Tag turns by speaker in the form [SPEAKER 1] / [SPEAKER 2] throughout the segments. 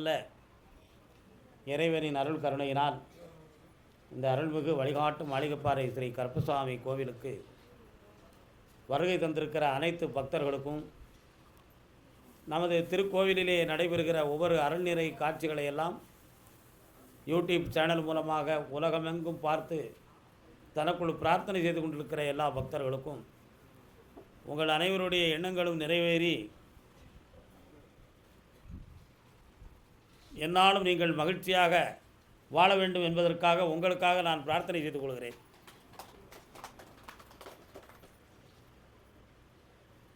[SPEAKER 1] வல்ல இறைவனின் அருள் கருணையினால் இந்த அருள்மிகு வழிகாட்டும் மாளிகைப்பாறை ஸ்ரீ கருப்பசாமி கோவிலுக்கு வருகை தந்திருக்கிற அனைத்து பக்தர்களுக்கும் நமது திருக்கோவிலிலே நடைபெறுகிற ஒவ்வொரு அருள்நிறை காட்சிகளை எல்லாம் யூடியூப் சேனல் மூலமாக உலகமெங்கும் பார்த்து தனக்குள் பிரார்த்தனை செய்து கொண்டிருக்கிற எல்லா பக்தர்களுக்கும் உங்கள் அனைவருடைய எண்ணங்களும் நிறைவேறி என்னாலும் நீங்கள் மகிழ்ச்சியாக வாழ வேண்டும் என்பதற்காக உங்களுக்காக நான் பிரார்த்தனை செய்து கொள்கிறேன்.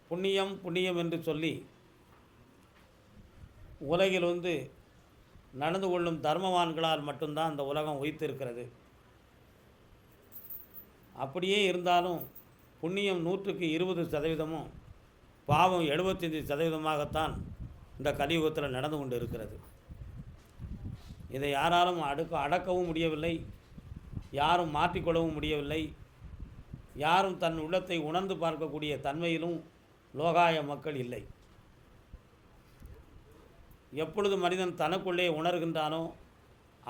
[SPEAKER 1] புண்ணியம் புண்ணியம் என்று சொல்லி உலகில் நடந்து கொள்ளும் தர்மவான்களால் மட்டும்தான் அந்த உலகம் உயிர்த்திருக்கிறது. அப்படியே இருந்தாலும் புண்ணியம் 100க்கு 20%, பாவம் 75%மாகத்தான் இந்த கலியுகத்தில் நடந்து கொண்டு இருக்கிறது. இதை யாராலும் அடக்கவும் முடியவில்லை, யாரும் மாற்றிக்கொள்ளவும் முடியவில்லை. யாரும் தன் உள்ளத்தை உணர்ந்து பார்க்கக்கூடிய தன்மையிலும் லோகாய மக்கள் இல்லை. எப்பொழுது மனிதன் தனக்குள்ளே உணர்கின்றானோ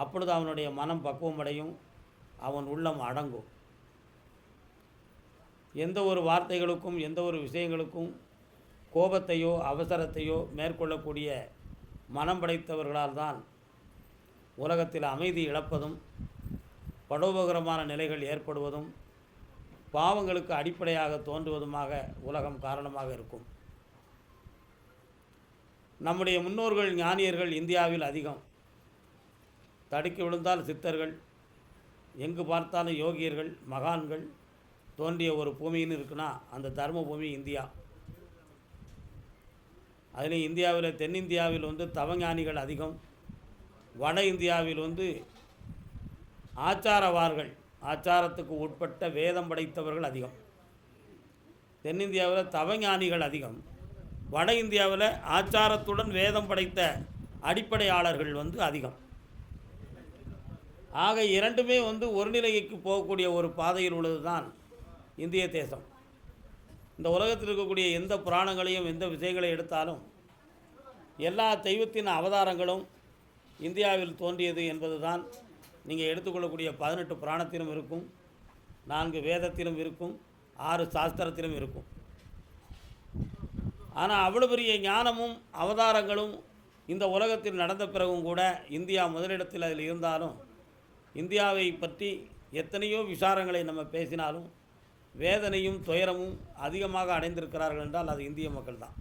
[SPEAKER 1] அப்பொழுது அவனுடைய மனம் பக்குவமடையும், அவன் உள்ளம் அடங்கும். எந்த ஒரு வார்த்தைகளுக்கும் எந்த ஒரு விஷயங்களுக்கும் கோபத்தையோ அவசரத்தையோ மேற்கொள்ளக்கூடிய மனம் படைத்தவர்களால் தான் உலகத்தில் அமைதி இழப்பதும் படோபகரமான நிலைகள் ஏற்படுவதும் பாவங்களுக்கு அடிப்படையாக தோன்றுவதுமாக உலகம் காரணமாக இருக்கும். நம்முடைய முன்னோர்கள் ஞானியர்கள் இந்தியாவில் அதிகம். தடுக்கி விழுந்தால் சித்தர்கள், எங்கு பார்த்தாலும் யோகியர்கள், மகான்கள் தோன்றிய ஒரு பூமின்னு இருக்குன்னா அந்த தர்ம பூமி இந்தியா. அதில் இந்தியாவில் தென்னிந்தியாவில் தவஞானிகள் அதிகம். வட இந்தியாவில் ஆச்சாரவார்கள், ஆச்சாரத்துக்கு உட்பட்ட வேதம் படைத்தவர்கள் அதிகம். தென்னிந்தியாவில் தவஞானிகள் அதிகம். வட இந்தியாவில் ஆச்சாரத்துடன் வேதம் படைத்த அடிப்படையாளர்கள் அதிகம். ஆக இரண்டுமே ஒரு நிலைக்கு போகக்கூடிய ஒரு பாதையில் உள்ளது தான் இந்திய தேசம். இந்த உலகத்தில் இருக்கக்கூடிய எந்த புராணங்களையும் எந்த விஷயங்களை எடுத்தாலும் எல்லா தெய்வத்தின் அவதாரங்களும் இந்தியாவில் தோன்றியது என்பது தான் நீங்கள் எடுத்துக்கொள்ளக்கூடிய 18 புராணத்திலும் இருக்கும், 4 வேதத்திலும் இருக்கும், 6 சாஸ்திரத்திலும் இருக்கும். ஆனால் அவ்வளோ பெரிய ஞானமும் அவதாரங்களும் இந்த உலகத்தில் நடந்த பிறகும் கூட இந்தியா முதலிடத்தில் அதில் இருந்தாலும் இந்தியாவை பற்றி எத்தனையோ விசாரங்களை நம்ம பேசினாலும் வேதனையும் துயரமும் அதிகமாக அடைந்திருக்கிறார்கள் என்றால் அது இந்திய மக்கள் தான்.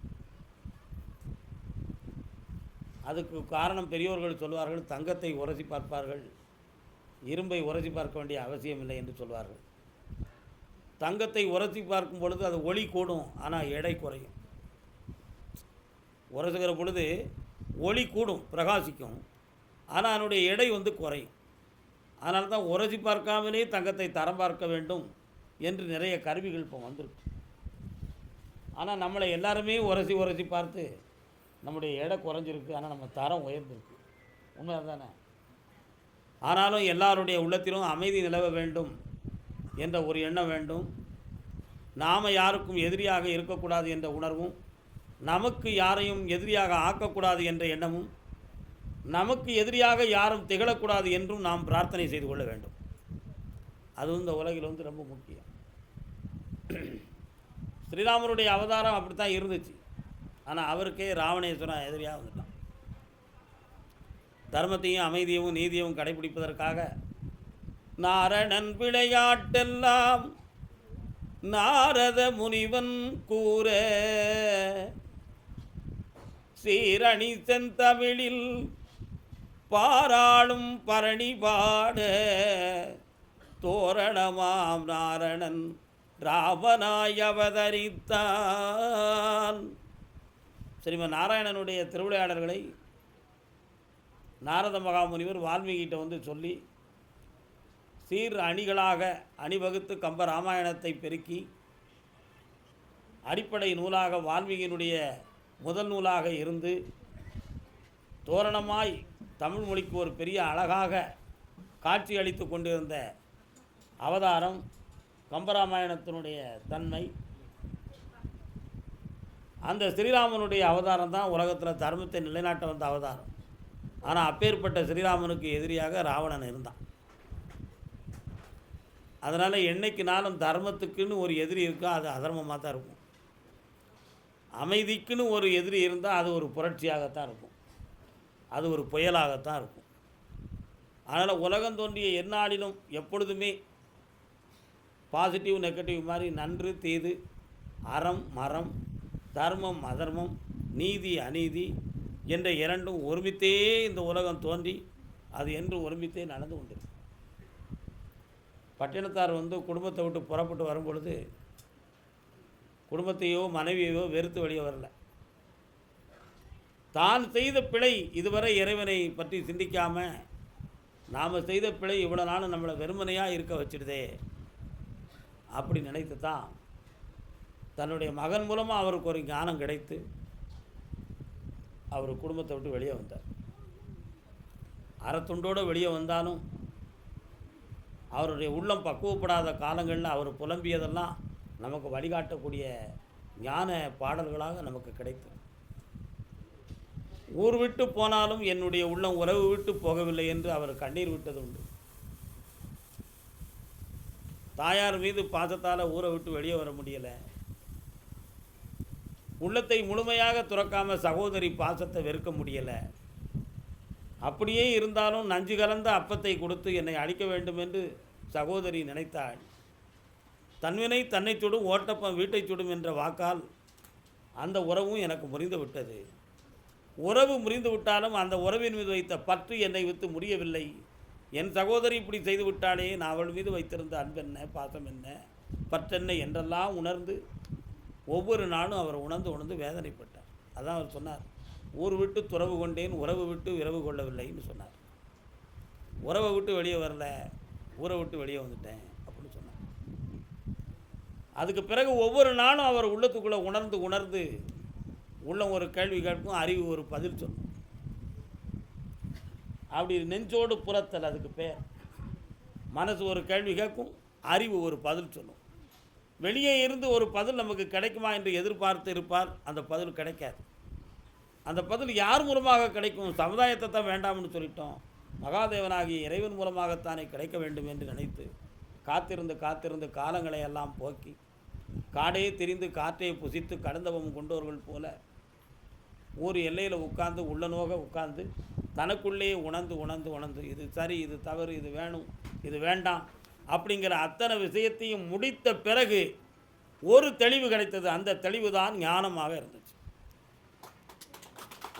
[SPEAKER 1] அதுக்கு காரணம் பெரியோர்கள் சொல்வார்கள், தங்கத்தை உரசி பார்ப்பார்கள், இரும்பை உரசி பார்க்க வேண்டிய அவசியமில்லை என்று சொல்வார்கள். தங்கத்தை உரசி பார்க்கும் பொழுது அது ஒளி கூடும், ஆனால் எடை குறையும். உரசுகிற பொழுது ஒளி கூடும், பிரகாசிக்கும், ஆனால் அதனுடைய எடை குறையும். அதனால தான் உரசி பார்க்காமலே தங்கத்தை தரம் பார்க்க வேண்டும் என்று நிறைய கருவிகள் இப்போ வந்திருக்கு. ஆனால் நம்மளை எல்லாருமே உரசி பார்த்து நம்முடைய எடை குறைஞ்சிருக்கு, ஆனால் நம்ம தரம் உயர்ந்திருக்கு. உண்மை தானே? ஆனாலும் எல்லாருடைய உள்ளத்திலும் அமைதி நிலவ வேண்டும் என்ற ஒரு எண்ணம் வேண்டும். நாம் யாருக்கும் எதிரியாக இருக்கக்கூடாது என்ற உணர்வும், நமக்கு யாரையும் எதிரியாக ஆக்கக்கூடாது என்ற எண்ணமும், நமக்கு எதிரியாக யாரும் திகழக்கூடாது என்றும் நாம் பிரார்த்தனை செய்து கொள்ள வேண்டும். அதுவும் இந்த உலகில் ரொம்ப முக்கியம். ஸ்ரீராமருடைய அவதாரம் அப்படித்தான் இருந்துச்சு. ஆனால் அவருக்கே ராவணேஸ்வரன் எதிரியாக வந்துட்டான். தர்மத்தையும் அமைதியையும் நீதியையும் கடைபிடிப்பதற்காக நாரணன் விளையாட்டெல்லாம் நாரத முனிவன் கூற சீரணி செந்தமிழில் பாராளும் பரணி பாட தோரணமாம் நாரணன் ராமனாய் அவதரித்தான். ஸ்ரீமன் நாராயணனுடைய திருவிளையாடல்களை நாரத மகாமுனிவர் வால்மீகிட்ட சொல்லி சீர் அணிகளாக அணிவகுத்து கம்ப ராமாயணத்தை பெருக்கி அடிப்படை நூலாக வால்மீகியினுடைய முதல் நூலாக இருந்து தோரணமாய் தமிழ் மொழிக்கு ஒரு பெரிய அழகாக காட்சி அளித்து கொண்டிருந்த அவதாரம் கம்பராமாயணத்தினுடைய தன்மை. அந்த ஸ்ரீராமனுடைய அவதாரம் தான் உலகத்தில் தர்மத்தை நிலைநாட்ட வந்த அவதாரம். ஆனால் அப்பேற்பட்ட ஸ்ரீராமனுக்கு எதிரியாக ராவணன் இருந்தான். அதனால் என்னைக்கு நாளும் தர்மத்துக்குன்னு ஒரு எதிரி இருக்கோ அது அதர்மமாக தான் இருக்கும். அமைதிக்குன்னு ஒரு எதிரி இருந்தால் அது ஒரு புரட்சியாகத்தான் இருக்கும், அது ஒரு புயலாகத்தான் இருக்கும். அதனால் உலகம் தோன்றிய எந்நாளிலும் எப்பொழுதுமே பாசிட்டிவ் நெகட்டிவ் மாதிரி நன்று தீது, அறம் மரம், தர்மம் அதர்மம், நீதி அநீதி என்ற இரண்டும் ஒருமித்தே இந்த உலகம் தோன்றி அது என்று ஒருமித்தே நடந்து கொண்டிருக்கு. பட்டினத்தார் குடும்பத்தை விட்டு புறப்பட்டு வரும் பொழுது குடும்பத்தையோ மனைவியோ வெறுத்து வெளியே வரல. தான் செய்த பிழை இதுவரை இறைவனை பற்றி சிந்திக்காமல் நாம் செய்த பிழை இவ்வளோ நாளும் நம்மளை வெறுமனையாக இருக்க வச்சிடுதே அப்படி நினைத்து தான் தன்னுடைய மகன் மூலமாக அவருக்கு ஒரு ஞானம் கிடைத்து அவர் குடும்பத்தை விட்டு வெளியே வந்தார். அறத்துண்டோடு வெளியே வந்தாலும் அவருடைய உள்ளம் பக்குவப்படாத காலங்களில் அவர் புலம்பியதெல்லாம் நமக்கு வழிகாட்டக்கூடிய ஞான பாடல்களாக நமக்கு கிடைத்தது. ஊர் விட்டு போனாலும் என்னுடைய உள்ளம் உறவு விட்டு போகவில்லை என்று அவர் கண்ணீர் விட்டது உண்டு. தாயார் மீது பாசத்தால் ஊரை விட்டு வெளியே வர முடியலை. உள்ளத்தை முழுமையாக துறக்காமல் சகோதரி பாசத்தை வெறுக்க முடியலை. அப்படியே இருந்தாலும் நஞ்சு கலந்த அப்பத்தை கொடுத்து என்னை அழிக்க வேண்டும் என்று சகோதரி நினைத்தாள். தன்வினை தன்னை சுடும், ஓட்டப்பம் வீட்டை சுடும் என்ற வாக்கால் அந்த உறவும் எனக்கு முறிந்து விட்டது. உறவு முறிந்து விட்டாலும் அந்த உறவின் மீது வைத்த பற்று என்னை விட்டு முடியவில்லை. என் சகோதரி இப்படி செய்து விட்டாலே நான் அவள் மீது வைத்திருந்த அன்பென்ன, பாசம் என்ன, பற்றென்ன என்றெல்லாம் உணர்ந்து ஒவ்வொரு நாளும் அவர் உணர்ந்து வேதனைப்பட்டார். அதான் அவர் சொன்னார், ஊர் விட்டு துறவு கொண்டேன், உறவு விட்டு விரவு கொள்ளவில்லைன்னு சொன்னார். உறவை விட்டு வெளியே வரல, ஊரை விட்டு வெளியே வந்துட்டேன் அப்படின்னு சொன்னார். அதுக்கு பிறகு ஒவ்வொரு நாளும் அவர் உள்ளத்துக்குள்ளே உணர்ந்து உள்ளம் ஒரு கேள்வி கேட்கும், அறிவு ஒரு பதில் சொல்லும். அப்படி நெஞ்சோடு புறத்தல் அதுக்கு பேர். மனசு ஒரு கேள்வி கேட்கும், அறிவு ஒரு பதில் சொல்லும். வெளியே இருந்து ஒரு பதில் நமக்கு கிடைக்குமா என்று எதிர்பார்த்து இருப்பார், அந்த பதில் கிடைக்காது. அந்த பதில் யார் மூலமாக கிடைக்கும்? சமுதாயத்தை தான் வேண்டாம்னு சொல்லிட்டோம், மகாதேவனாகிய இறைவன் மூலமாகத்தானே கிடைக்க வேண்டும் என்று நினைத்து காத்திருந்து காலங்களை எல்லாம் போக்கி காடே திரிந்து காற்றை புசித்து கடந்தவம் கொண்டவர்கள் போல ஊர் எல்லையில் உட்கார்ந்து உள்ளநோக உட்கார்ந்து தனக்குள்ளே உணர்ந்து இது சரி, இது தவறு, இது வேணும், இது வேண்டாம் அப்படிங்கிற அத்தனை விஷயத்தையும் முடித்த பிறகு ஒரு தெளிவு கிடைத்தது. அந்த தெளிவு தான் ஞானமாக இருந்துச்சு.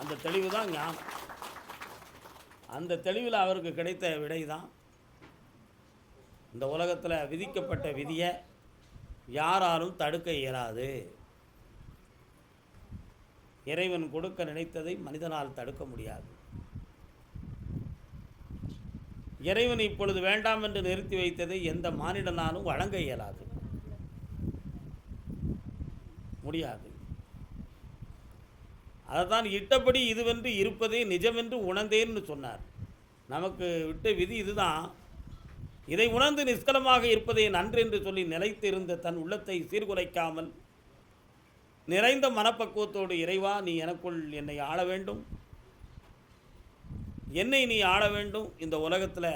[SPEAKER 1] அந்த தெளிவு தான் ஞானம். அந்த தெளிவில் அவருக்கு கிடைத்த விடை தான் இந்த உலகத்தில் விதிக்கப்பட்ட விதியை யாராலும் தடுக்க இயலாது. இறைவன் கொடுக்க நினைத்ததை மனிதனால் தடுக்க முடியாது. இறைவன் இப்பொழுது வேண்டாம் என்று நிறுத்தி வைத்ததை எந்த மானிடனாலும் வழங்க இயலாது, முடியாது. அதைத்தான் இட்டபடி இதுவென்று இருப்பதே நிஜமென்று உணர்ந்தேன்னு சொன்னார். நமக்கு விட்ட விதி இதுதான். இதை உணர்ந்து நிஷ்கலமாக இருப்பதே நன்றென்று சொல்லி நிலைத்து இருந்த தன் உள்ளத்தை சீர்குலைக்காமல் நிறைந்த மனப்பக்குவத்தோடு, இறைவா நீ எனக்குள் என்னை ஆள வேண்டும், என்னை நீ ஆள வேண்டும், இந்த உலகத்தில்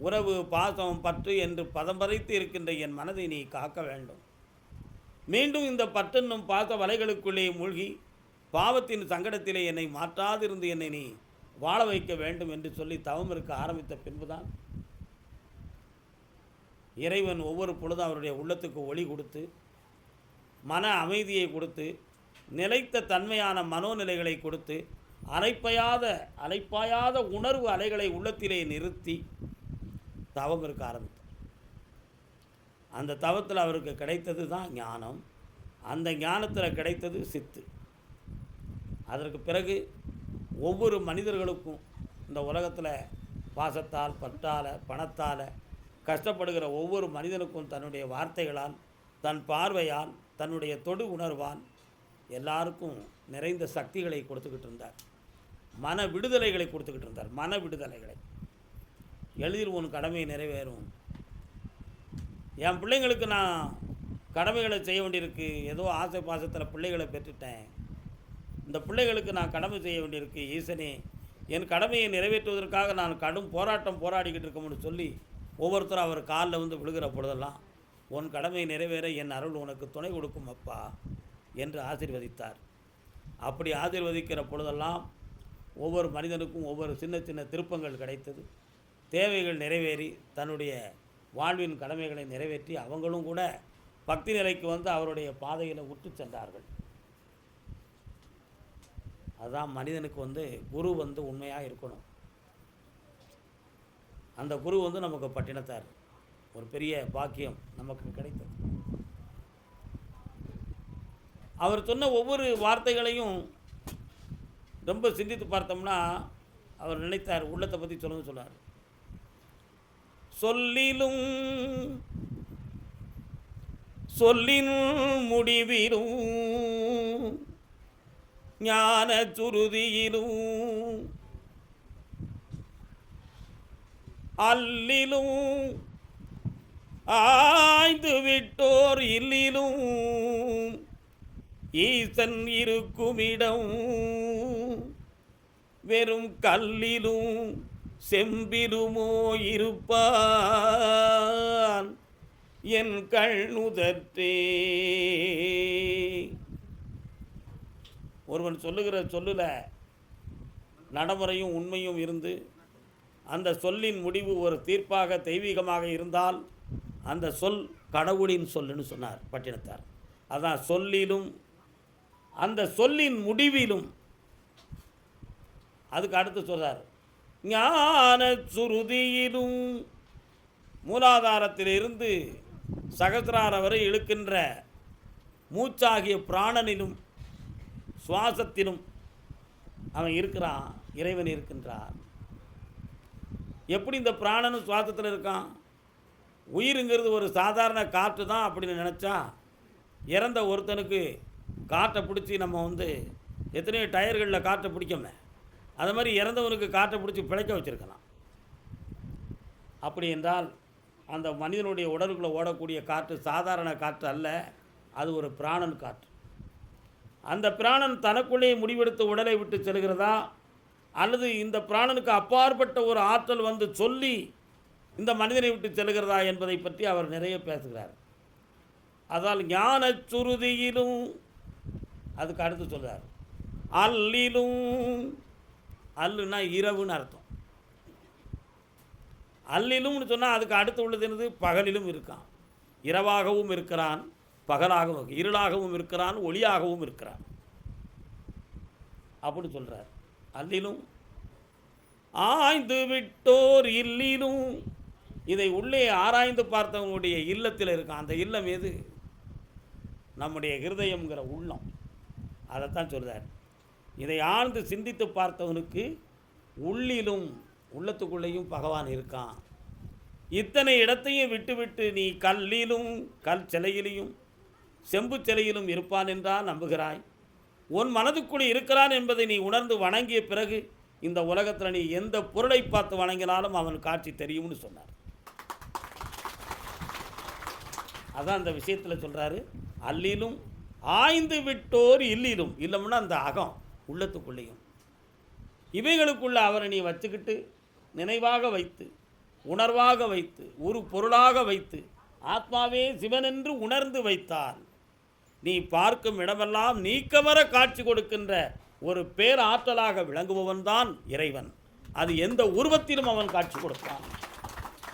[SPEAKER 1] உறவு பாசம் பற்று என்று பதம் பறைத்து இருக்கின்ற என் மனதை நீ காக்க வேண்டும், மீண்டும் இந்த பற்றென்னும் பாச வலைகளுக்குள்ளே மூழ்கி பாவத்தின் சங்கடத்திலே என்னை மாற்றாதிருந்து என்னை நீ வாழ வைக்க வேண்டும் என்று சொல்லி தவம் இருக்க ஆரம்பித்த பின்புதான் இறைவன் ஒவ்வொரு பொழுதும் அவருடைய உள்ளத்துக்கு ஒளி கொடுத்து மன அமைதியை கொடுத்து நிலைத்த தன்மையான மனோநிலைகளை கொடுத்து அலைப்பாயாத உணர்வு அலைகளை உள்ளத்திலே நிறுத்தி தவம் இருக்க ஆரம்பித்தார். அந்த தவத்தில் அவருக்கு கிடைத்தது தான் ஞானம். அந்த ஞானத்தில் கிடைத்தது சித்து. அதற்கு பிறகு ஒவ்வொரு மனிதர்களுக்கும் இந்த உலகத்தில் பாசத்தால் பற்றால் பணத்தால் கஷ்டப்படுகிற ஒவ்வொரு மனிதனுக்கும் தன்னுடைய வார்த்தைகளால், தன் பார்வையால், தன்னுடைய தொடு உணர்வால் எல்லாருக்கும் நிறைந்த சக்திகளை கொடுத்துக்கிட்டு இருந்தார். மன விடுதலைகளை கொடுத்துக்கிட்டு இருந்தார். மன விடுதலைகளை. எளிதில் உன் கடமை நிறைவேறும், என் பிள்ளைங்களுக்கு நான் கடமைகளை செய்ய வேண்டியிருக்கு, ஏதோ ஆசை பாசத்தில் பிள்ளைகளை பெற்றுட்டேன், இந்த பிள்ளைகளுக்கு நான் கடமை செய்ய வேண்டியிருக்கு, ஈசனே என் கடமையை நிறைவேற்றுவதற்காக நான் கடும் போராட்டம் போராடிக்கிட்டு இருக்கோம்னு சொல்லி ஒவ்வொருத்தரும் அவர் காலில் வந்து விழுகிற பொழுதெல்லாம் உன் கடமை நிறைவேற என் அருள் உனக்கு துணை கொடுக்கும் அப்பா என்று ஆசீர்வதித்தார். அப்படி ஆசீர்வதிக்கிற பொழுதெல்லாம் ஒவ்வொரு மனிதனுக்கும் ஒவ்வொரு சின்ன சின்ன திருப்பங்கள் கிடைத்தது. தேவைகள் நிறைவேறி தன்னுடைய வாழ்வின் கடமைகளை நிறைவேற்றி அவங்களும் கூட பக்தி நிலைக்கு வந்து அவருடைய பாதையில் விட்டு சென்றார்கள். அதுதான் மனிதனுக்கு வந்து குரு வந்து உண்மையாக இருக்கணும். அந்த குரு வந்து நமக்கு பட்டினத்தார். ஒரு பெரிய பாக்கியம் நமக்கு கிடைத்தது. அவர் சொன்ன ஒவ்வொரு வார்த்தைகளையும் ரொம்ப சிந்தித்து பார்த்தோம்னா அவர் நினைத்தார், உள்ளத்தை பற்றி சொல்லுங்க சொன்னார். சொல்லிலும் சொல்லின் முடிவிலும் ஞான சுருதியிலும் அல்லிலும் ஆய்ந்து விட்டோர் இல்லிலும் ஈசன் இருக்குமிடம் வெறும் கல்லிலும் செம்பிலுமோ இருப்பான் என் கண்ணுதற்றே. ஒருவன் சொல்லுகிற சொல்லுல நடைமுறையும் உண்மையும் இருந்து அந்த சொல்லின் முடிவு ஒரு தீர்ப்பாக தெய்வீகமாக இருந்தால் அந்த சொல் கடவுளின் சொல்லுன்னு சொன்னார் பட்டினத்தார். அதான் சொல்லிலும் அந்த சொல்லின் முடிவிலும். அதுக்கு அடுத்து சொல்றார் ஞான சுருதியிலும், மூலாதாரத்திலிருந்து சகசிரார வரை இழுக்கின்ற மூச்சாகிய பிராணனிலும் சுவாசத்திலும் அவன் இருக்கிறான், இறைவன் இருக்கின்றான். எப்படி இந்த பிராணனும் சுவாசத்தில் இருக்கான்? உயிருங்கிறது ஒரு சாதாரண காற்று தான் அப்படின்னு நினச்சா இறந்த ஒருத்தனுக்கு காற்றை பிடிச்சி நம்ம வந்து எத்தனையோ டயர்களில் காற்றை பிடிக்கமே, அது மாதிரி இறந்தவனுக்கு காற்றை பிடிச்சி பிழைக்க வச்சுருக்கலாம். அப்படி என்றால் அந்த மனிதனுடைய உடலுக்குள்ளே ஓடக்கூடிய காற்று சாதாரண காற்று அல்ல, அது ஒரு பிராணன் காற்று. அந்த பிராணன் தனக்குள்ளே முடிவெடுத்து உடலை விட்டு செல்கிறதா, அல்லது இந்த பிராணனுக்கு அப்பாற்பட்ட ஒரு ஆற்றல் வந்து சொல்லி இந்த மனிதனை விட்டு செல்கிறதா என்பதை பற்றி அவர் நிறைய பேசுகிறார். அதால் ஞான சுருதியிலும், அதுக்கு அடுத்து சொல்கிறார் அல்லிலும். அல்லுன்னா இரவுன்னு அர்த்தம். அல்லிலும்னு சொன்னால் அதுக்கு அடுத்து உள்ளது என்னது? பகலிலும் இருக்கான், இரவாகவும் இருக்கிறான், பகலாகவும் இருளாகவும் இருக்கிறான், ஒளியாகவும் இருக்கிறான் அப்படின்னு சொல்கிறார். அல்லிலும் ஆய்ந்து விட்டோர் இல்லிலும், இதை உள்ளே ஆராய்ந்து பார்த்தவங்களுடைய இல்லத்தில் இருக்கான். அந்த இல்லம் எது? நம்முடைய ஹிருதயம்ங்கிற உள்ளம். அதைத்தான் சொல்கிறார். இதை ஆழ்ந்து சிந்தித்து பார்த்தவனுக்கு உள்ளிலும், உள்ளத்துக்குள்ளேயும் பகவான் இருக்கான். இத்தனை இடத்தையும் விட்டுவிட்டு நீ கல்லிலும், கல் சிலையிலையும் செம்பு சிலையிலும் இருப்பான் என்றால் நம்புகிறாய். உன் மனதுக்குள் இருக்கிறான் என்பதை நீ உணர்ந்து வணங்கிய பிறகு இந்த உலகத்தில் நீ எந்த பொருளை பார்த்து வணங்கினாலும் அவன் காட்சி தெரியும்னு சொன்னார். அதான் அந்த விஷயத்தில் சொல்கிறாரு, அல்லிலும் ஆய்ந்து விட்டோர் இல்லிலும். இல்லம்னா அந்த அகம் உள்ளத்துக்குள்ளேயும். இவைகளுக்குள்ள அவரை நீ வச்சுக்கிட்டு நினைவாக வைத்து, உணர்வாக வைத்து, ஒரு பொருளாக வைத்து, ஆத்மாவே சிவனென்று உணர்ந்து வைத்தால் நீ பார்க்கும் இடமெல்லாம் நீக்கமர காட்சி கொடுக்கின்ற ஒரு பேராற்றலாக விளங்குபவன் தான் இறைவன். அது எந்த உருவத்திலும் அவன் காட்சி கொடுப்பான்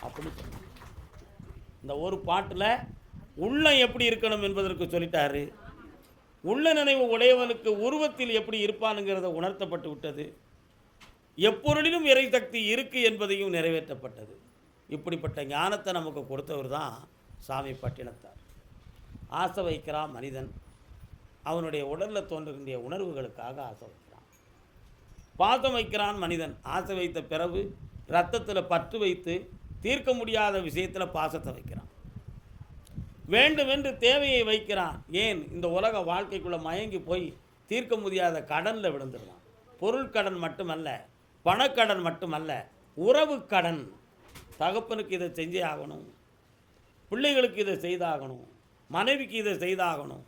[SPEAKER 1] அப்படி சொல்ல. இந்த ஒரு பாட்டில் உள்ளம் எப்படி இருக்கணும் என்பதற்கு சொல்லிட்டாரு. உள்ள நினைவு உடையவனுக்கு உருவத்தில் எப்படி இருப்பானுங்கிறத உணர்த்தப்பட்டு விட்டது. எப்பொருளிலும் இறை சக்தி இருக்கு என்பதையும் நிறைவேற்றப்பட்டது. இப்படிப்பட்ட ஞானத்தை நமக்கு கொடுத்தவர் தான் சாமி பட்டினத்தார். ஆசை வைக்கிறான் மனிதன், அவனுடைய உடலில் தோன்றுகின்ற உணர்வுகளுக்காக ஆசை வைக்கிறான். பாசம் வைக்கிறான் மனிதன், ஆசை வைத்த பிறகு இரத்தத்தில் பற்று வைத்து தீர்க்க முடியாத விஷயத்தில் பாசத்தை வைக்கிறான். வேண்டுமென்று தேவையை வைக்கிறான். ஏன்? இந்த உலக வாழ்க்கைக்குள்ளே மயங்கி போய் தீர்க்க முடியாத கடனில் விழுந்துடுறான். பொருள் கடன் மட்டுமல்ல, பணக்கடன் மட்டுமல்ல, உறவு கடன். தகப்பனுக்கு இதை செஞ்சே ஆகணும், பிள்ளைகளுக்கு இதை செய்தாகணும், மனைவிக்கு இதை செய்தாகணும்,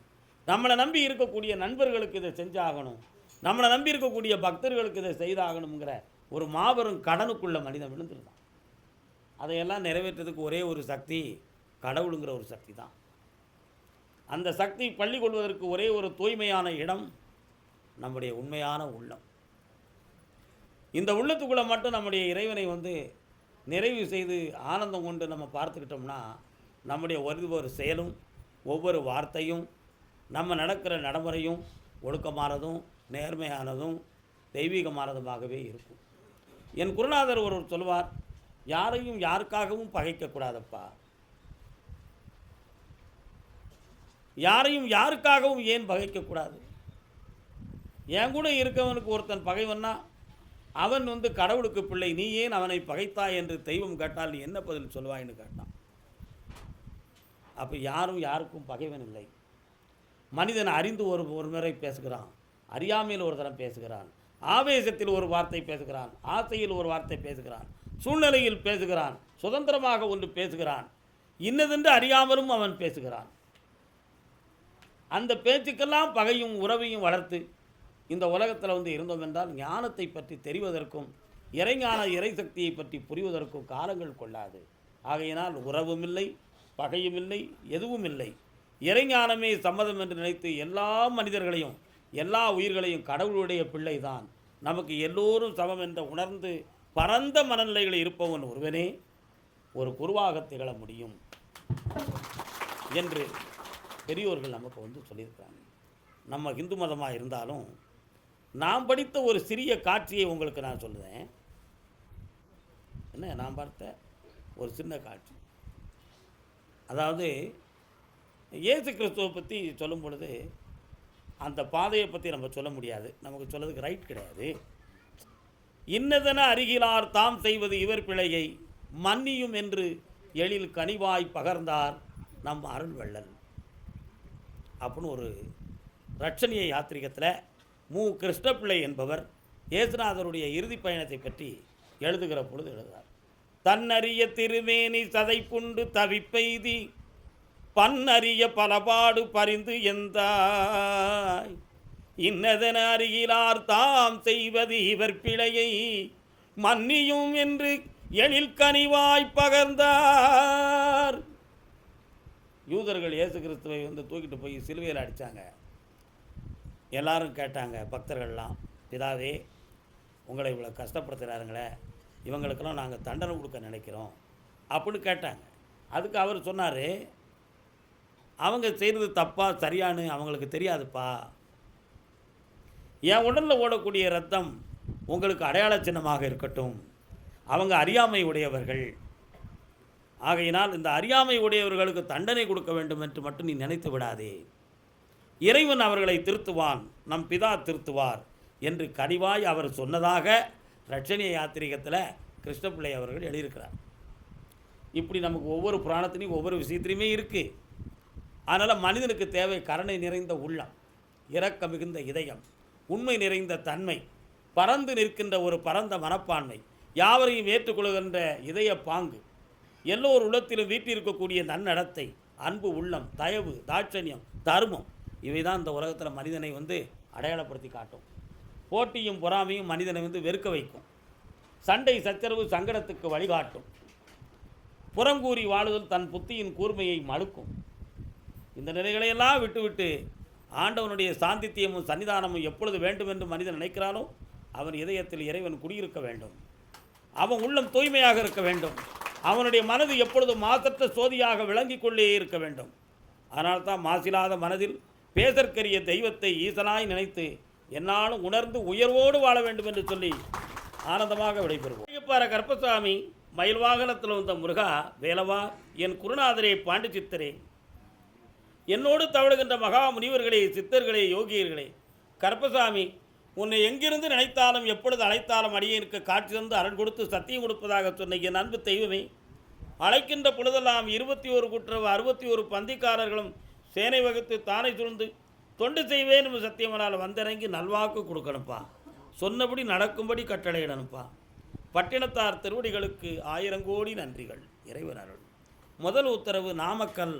[SPEAKER 1] நம்மளை நம்பி இருக்கக்கூடிய நண்பர்களுக்கு இதை செஞ்சாகணும், நம்மளை நம்பி இருக்கக்கூடிய பக்தர்களுக்கு இதை செய்தாகணுங்கிற ஒரு மாபெரும் கடனுக்குள்ள மனிதன் விழுந்துருந்தான். அதையெல்லாம் நிறைவேற்றதுக்கு ஒரே ஒரு சக்தி கடவுளுங்கிற ஒரு சக்தி தான். அந்த சக்தி பள்ளி கொள்வதற்கு ஒரே ஒரு தூய்மையான இடம் நம்முடைய உண்மையான உள்ளம். இந்த உள்ளத்துக்குள்ளே மட்டும் நம்முடைய இறைவனை நிறைவு செய்து ஆனந்தம் கொண்டு நம்ம பார்த்துக்கிட்டோம்னா நம்முடைய ஒவ்வொரு செயலும் ஒவ்வொரு வார்த்தையும் நம்ம நடக்கிற நடைமுறையும் ஒழுக்கமானதும் நேர்மையானதும் தெய்வீகமானதுமாகவே இருக்கும். என் குருநாதர் ஒருவர் சொல்வார், யாரையும் யாருக்காகவும் பகைக்கக்கூடாதப்பா, யாரையும் யாருக்காகவும் ஏன் பகைக்கக்கூடாது? என் கூட இருக்கவனுக்கு ஒருத்தன் பகைவன்னா அவன் கடவுளுக்கு பிள்ளை, நீ ஏன் அவனை பகைத்தாய் என்று தெய்வம் கேட்டால் நீ என்ன பதில் சொல்வாயின்னு கேட்டான். அப்போ யாரும் யாருக்கும் பகைவன் இல்லை. மனிதன் அறிந்து ஒரு முறை பேசுகிறான், அறியாமையில் ஒரு தரம் பேசுகிறான், ஆவேசத்தில் ஒரு வார்த்தை பேசுகிறான், ஆசையில் ஒரு வார்த்தை பேசுகிறான், சூழ்நிலையில் பேசுகிறான், சுதந்திரமாக ஒன்று பேசுகிறான், இன்னதென்று அறியாமலும் அவன் பேசுகிறான். அந்த பேச்சுக்கெல்லாம் பகையும் உறவையும் வளர்த்து இந்த உலகத்தில் இருந்தோம் என்றால் ஞானத்தை பற்றி தெரிவதற்கும் இறைஞான இறை சக்தியை பற்றி புரிவதற்கும் காலங்கள் கொள்ளாது. ஆகையினால் உறவும் இல்லை, பகையும் இல்லை, எதுவும் இல்லை. இறைஞானமே சம்மதம் என்று நினைத்து எல்லா மனிதர்களையும் எல்லா உயிர்களையும் கடவுளுடைய பிள்ளை தான், நமக்கு எல்லோரும் சமம் என்று உணர்ந்து பரந்த மனநிலைகளில் இருப்பவன் ஒருவனே ஒரு குருவாக திகழ முடியும் என்று பெரியோர்கள் நமக்கு சொல்லியிருக்கிறாங்க. நம்ம இந்து மதமாக இருந்தாலும் நான் படித்த ஒரு சிறிய காட்சியை உங்களுக்கு நான் சொல்லுவேன். என்ன, நான் பார்த்த ஒரு சின்ன காட்சி. அதாவது இயேசு கிறிஸ்துவை பற்றி சொல்லும் பொழுது அந்த பாதையை பற்றி நம்ம சொல்ல முடியாது, நமக்கு சொல்லதுக்கு ரைட் கிடையாது. இன்னதென அருகிலார் தாம் செய்வது இவர் பிழையை மன்னியும் என்று எழில் கனிவாய் பகர்ந்தார் நம் அருள் வள்ளல் அப்படின்னு ஒரு ரட்சணிய யாத்திரிகத்தில் மு கிருஷ்ணப்பிள்ளை என்பவர் இயேசுநாதருடைய இறுதி பயணத்தை பற்றி எழுதுகிற பொழுது எழுதுகிறார். தன்னறிய திருமேனி சதை புண்டு தவிப்பெய்தி பன்னறிய பலபாடு பரிந்து எந்தாய் இன்னதென அருகிலார் தாம் செய்வது இவர் பிழையை மன்னியும் என்று எழில் கனிவாய் பகர்ந்தார். யூதர்கள் இயேசு கிறிஸ்துவை தூக்கிட்டு போய் சிலுவையில் அடித்தாங்க. எல்லாரும் கேட்டாங்க, பக்தர்கள்லாம், பிதாவே உங்களை இவ்வளோ கஷ்டப்படுத்துகிறாருங்களே, இவங்களுக்கெல்லாம் நாங்கள் தண்டனை கொடுக்க நினைக்கிறோம் அப்படின்னு கேட்டாங்க. அதுக்கு அவர் சொன்னார், அவங்க செய்கிறது தப்பா சரியானு அவங்களுக்கு தெரியாதுப்பா. என் உடலில் ஓடக்கூடிய ரத்தம் உங்களுக்கு அடையாள சின்னமாக இருக்கட்டும். அவங்க அறியாமை உடையவர்கள். ஆகையினால் இந்த அறியாமை உடையவர்களுக்கு தண்டனை கொடுக்க வேண்டும் என்று மட்டும் நீ நினைத்து விடாதே. இறைவன் அவர்களை திருத்துவான், நம் பிதா திருத்துவார் என்று கனிவாய் அவர் சொன்னதாக ரட்சணிய யாத்திரிகத்தில் கிருஷ்ணப்பிள்ளை அவர்கள் எழுதியிருக்கிறார். இப்படி நமக்கு ஒவ்வொரு புராணத்திலையும் ஒவ்வொரு விஷயத்திலையுமே இருக்குது. அதனால் மனிதனுக்கு தேவை கருணை நிறைந்த உள்ளம், இரக்க மிகுந்த இதயம், உண்மை நிறைந்த தன்மை, பறந்து நிற்கின்ற ஒரு பரந்த மனப்பான்மை, யாவரையும் ஏற்றுக்கொள்கின்ற இதய பாங்கு, எல்லோர் உள்ளத்திலும் வீட்டிருக்கக்கூடிய நன்னடத்தை, அன்பு உள்ளம், தயவு, தாட்சண்யம், தர்மம், இவை தான் இந்த உலகத்தில் மனிதனை அடையாளப்படுத்தி காட்டும். போட்டியும் பொறாமையும் மனிதனை வெறுக்க வைக்கும். சண்டை சச்சரவு சங்கடத்துக்கு வழிகாட்டும். புறங்கூறி வாழுதல் தன் புத்தியின் கூர்மையை மழுக்கும். இந்த நிலைகளையெல்லாம் விட்டுவிட்டு ஆண்டவனுடைய சாந்தித்தியமும் சன்னிதானமும் எப்பொழுது வேண்டும் என்று மனிதன் நினைக்கிறானோ அவன் இதயத்தில் இறைவன் குடியிருக்க வேண்டும். அவன் உள்ளம் தூய்மையாக இருக்க வேண்டும். அவனுடைய மனது எப்பொழுது மாசற்ற சோதியாக விளங்கிக் கொள்ளே இருக்க வேண்டும். அதனால்தான் மாசிலாத மனதில் பேசற்கரிய தெய்வத்தை ஈசனாய் நினைத்து என்னாலும் உணர்ந்து உயர்வோடு வாழ வேண்டும் என்று சொல்லி ஆனந்தமாக விடைபெறுவோம். ஐயப்பார கருப்பசாமி மயில் வாகனத்தில் வந்த முருகா வேலவா, என் குருநாதரே பாண்டி சித்தரே, என்னோடு தவழுகின்ற மகா முனிவர்களே, சித்தர்களே, யோகியர்களே, கருப்பசாமி உன்னை எங்கிருந்து நினைத்தாலும் எப்பொழுது அழைத்தாலும் அடியேனுக்கு காட்சி தந்து அருள் கொடுத்து சத்தியம் கொடுப்பதாக சொன்ன என் அன்பு தெய்வமே, அழைக்கின்ற பொழுதெல்லாம் 21 குற்றவ 61 பந்திக்காரர்களும் சேனை வகுத்து தானை சூழ்ந்து தொண்டு செய்வேன் என்று சத்தியமனால் வந்திறங்கி நல்வாக்கு கொடுக்கணும்ப்பா. சொன்னபடி நடக்கும்படி கட்டளையிடணும்ப்பா. பட்டினத்தார் திருவடிகளுக்கு 1000 கோடி நன்றிகள். இறைவன் அருள். முதல் உத்தரவு நாமக்கல்